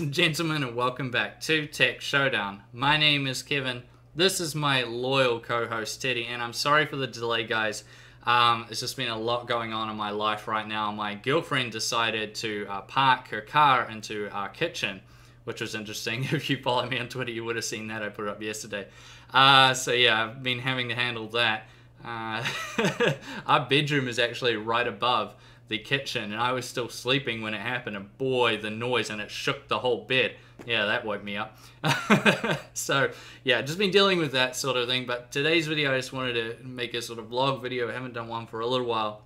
and gentlemen, and welcome back to Tech Showdown. My name is Kevin. This is my loyal co-host Teddy, and I'm sorry for the delay, guys. It's just been a lot going on in my life right now. My girlfriend decided to park her car into our kitchen, which was interesting. If you follow me on Twitter, you would have seen that. I put it up yesterday. So yeah, I've been having to handle that. Our bedroom is actually right above the kitchen, and I was still sleeping when it happened, and boy, the noise, and it shook the whole bed. Yeah, that woke me up. So yeah, just been dealing with that sort of thing. But today's video, I just wanted to make a sort of vlog video. I haven't done one for a little while,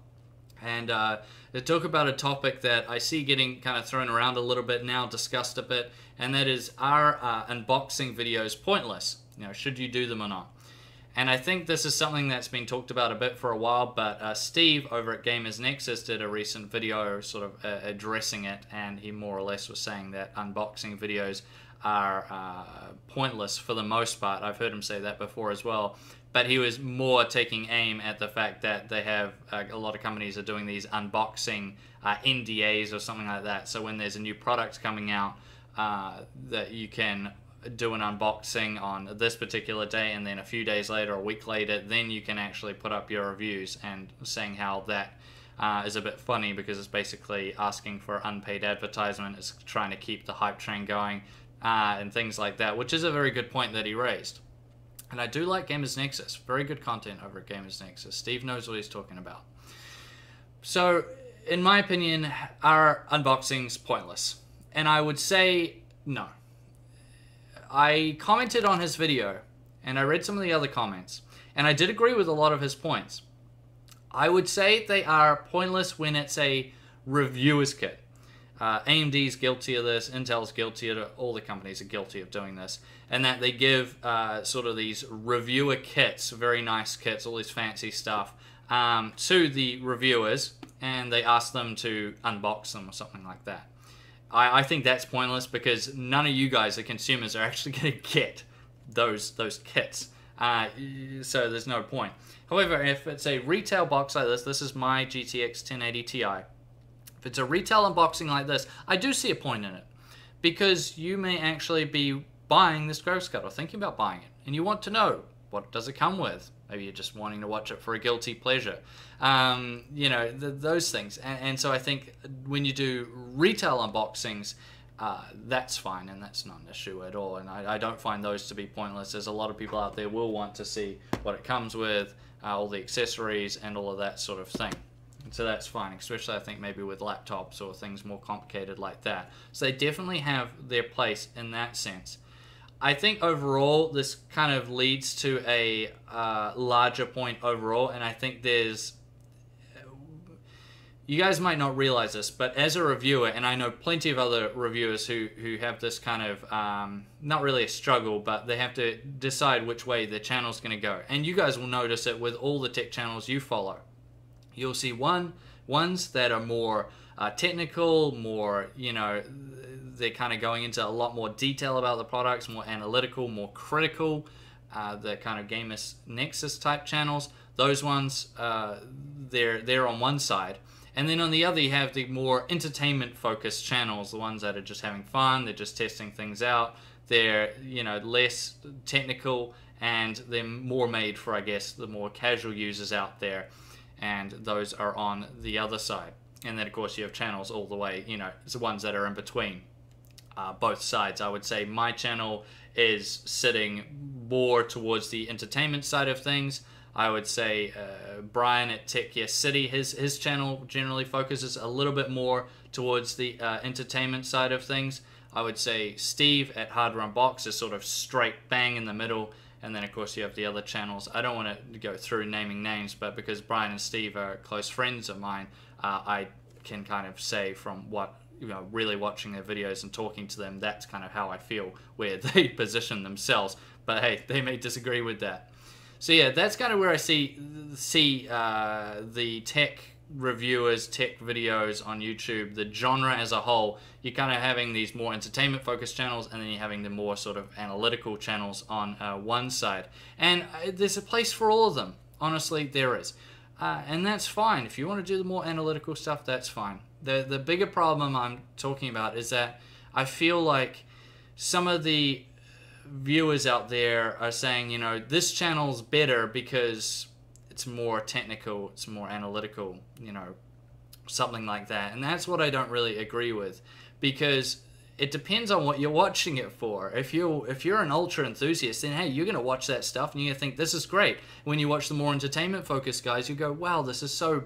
and to talk about a topic that I see getting kind of thrown around a little bit now, discussed a bit, and that is, are unboxing videos pointless? You know, should you do them or not? And I think this is something that's been talked about a bit for a while, but Steve over at Gamers Nexus did a recent video sort of addressing it, and he more or less was saying that unboxing videos are pointless for the most part. I've heard him say that before as well, but he was more taking aim at the fact that they have a lot of companies are doing these unboxing NDAs or something like that. So when there's a new product coming out, that you can do an unboxing on this particular day, and then a few days later, a week later, then you can actually put up your reviews and saying how that is a bit funny, because it's basically asking for unpaid advertisement. It's trying to keep the hype train going and things like that, which is a very good point that he raised. And I do like Gamers Nexus. Very good content over at Gamers Nexus. Steve knows what he's talking about. So, in my opinion, are unboxings pointless? And I would say no. I commented on his video, and I read some of the other comments, and I did agree with a lot of his points. I would say they are pointless when it's a reviewer's kit. AMD's guilty of this, Intel's guilty of it, all the companies are guilty of doing this, and that they give sort of these reviewer kits, very nice kits, all this fancy stuff, to the reviewers, and they ask them to unbox them or something like that. I think that's pointless, because none of you guys, the consumers, are actually going to get those kits. So there's no point. However, if it's a retail box like this is my GTX 1080 Ti. If it's a retail unboxing like this, I do see a point in it, because you may actually be buying this graphics card or thinking about buying it, and you want to know, what does it come with? Maybe you're just wanting to watch it for a guilty pleasure. You know, those things. And so I think when you do retail unboxings, that's fine, and that's not an issue at all. And I don't find those to be pointless. There's a lot of people out there will want to see what it comes with, all the accessories, and all of that sort of thing. And so that's fine, especially I think maybe with laptops or things more complicated like that. So they definitely have their place in that sense. I think overall this kind of leads to a larger point overall, and I think there's, you guys might not realize this, but as a reviewer, and I know plenty of other reviewers who have this kind of, not really a struggle, but they have to decide which way their channel's going to go. And you guys will notice it with all the tech channels you follow. You'll see ones that are more technical, more, you know, they're kind of going into a lot more detail about the products, more analytical, more critical, the kind of Gamers Nexus type channels. Those ones, they're on one side. And then on the other, you have the more entertainment focused channels, the ones that are just having fun, they're just testing things out. They're, you know, less technical, and they're more made for, I guess, the more casual users out there. And those are on the other side. And then, of course, you have channels all the way, you know, it's the ones that are in between. Both sides. I would say my channel is sitting more towards the entertainment side of things. I would say Brian at Tech Yes City, his channel generally focuses a little bit more towards the entertainment side of things. I would say Steve at Hardware Unbox is sort of straight bang in the middle. And then, of course, you have the other channels. I don't want to go through naming names, but because Brian and Steve are close friends of mine, I can kind of say from what, you know, really watching their videos and talking to them, that's kind of how I feel where they position themselves. But hey, they may disagree with that. So yeah, that's kind of where I see the tech reviewers, tech videos on YouTube, the genre as a whole. You're kind of having these more entertainment focused channels, and then you're having the more sort of analytical channels on one side. And there's a place for all of them. Honestly, there is. And that's fine. If you want to do the more analytical stuff, that's fine. The bigger problem I'm talking about is that I feel like some of the viewers out there are saying, you know, this channel's better because it's more technical, it's more analytical, you know, something like that. And that's what I don't really agree with, because it depends on what you're watching it for. If you're an ultra enthusiast, then hey, you're gonna watch that stuff and you're gonna think this is great. When you watch the more entertainment focused guys, you go, wow, this is so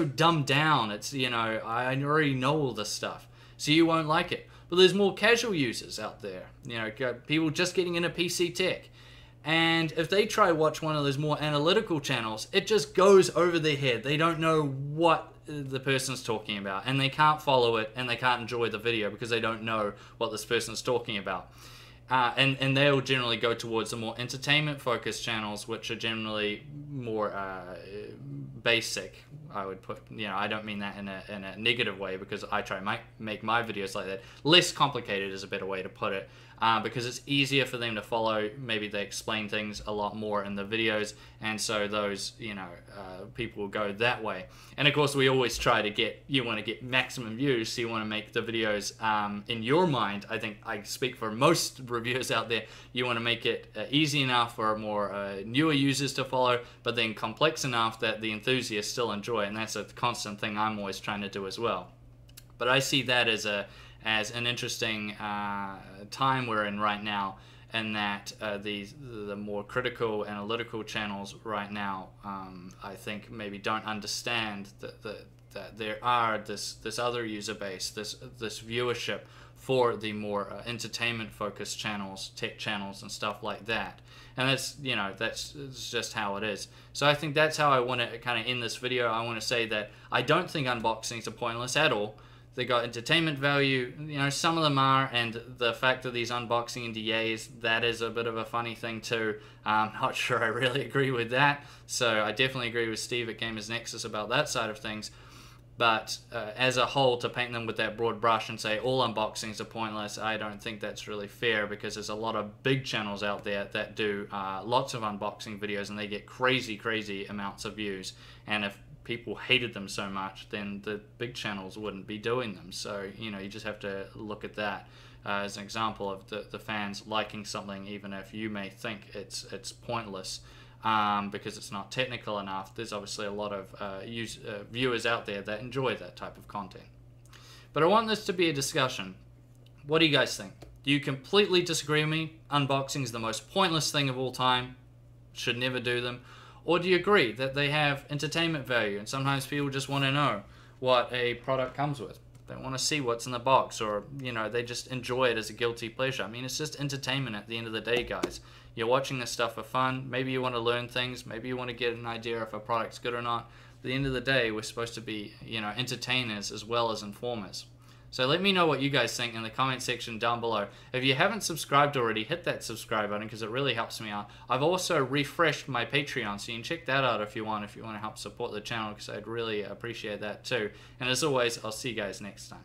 dumbed down. It's, you know, I already know all this stuff, so you won't like it. But there's more casual users out there, you know, people just getting into PC tech. And if they try watch one of those more analytical channels, it just goes over their head. They don't know what the person's talking about, and they can't follow it, and they can't enjoy the video because they don't know what this person's talking about. And they'll generally go towards the more entertainment-focused channels, which are generally more basic. I would put, you know, I don't mean that in a negative way, because I try to make my videos like that. Less complicated is a better way to put it, because it's easier for them to follow. Maybe they explain things a lot more in the videos, and so those, you know, people will go that way. And of course, we always try to get, you want to get maximum views, so you want to make the videos, in your mind, I think I speak for most reviewers out there, you want to make it easy enough for more newer users to follow, but then complex enough that the enthusiasts still enjoy it. And that's a constant thing I'm always trying to do as well. But I see that as an interesting time we're in right now, and that the more critical analytical channels right now, I think maybe don't understand that there are this other user base, this viewership for the more entertainment focused channels, tech channels and stuff like that. And that's, you know, that's just how it is. So I think that's how I want to kind of end this video. I want to say that I don't think unboxings are pointless at all. They got entertainment value, you know, some of them are, and the fact that these unboxing NDAs, that is a bit of a funny thing too. Not sure I really agree with that. So I definitely agree with Steve at Gamers Nexus about that side of things. But as a whole, to paint them with that broad brush and say all unboxings are pointless, I don't think that's really fair, because there's a lot of big channels out there that do lots of unboxing videos, and they get crazy amounts of views. And if people hated them so much, then the big channels wouldn't be doing them. So, you know, you just have to look at that as an example of the fans liking something, even if you may think it's pointless. Because it's not technical enough. There's obviously a lot of viewers out there that enjoy that type of content. But I want this to be a discussion. What do you guys think? Do you completely disagree with me? Unboxing is the most pointless thing of all time. Should never do them. Or do you agree that they have entertainment value, and sometimes people just want to know what a product comes with? They want to see what's in the box, or, you know, they just enjoy it as a guilty pleasure. I mean, it's just entertainment at the end of the day, guys. You're watching this stuff for fun. Maybe you want to learn things. Maybe you want to get an idea if a product's good or not. At the end of the day, we're supposed to be, you know, entertainers as well as informers. So let me know what you guys think in the comment section down below. If you haven't subscribed already, hit that subscribe button, because it really helps me out. I've also refreshed my Patreon, so you can check that out if you want to help support the channel, because I'd really appreciate that too. And as always, I'll see you guys next time.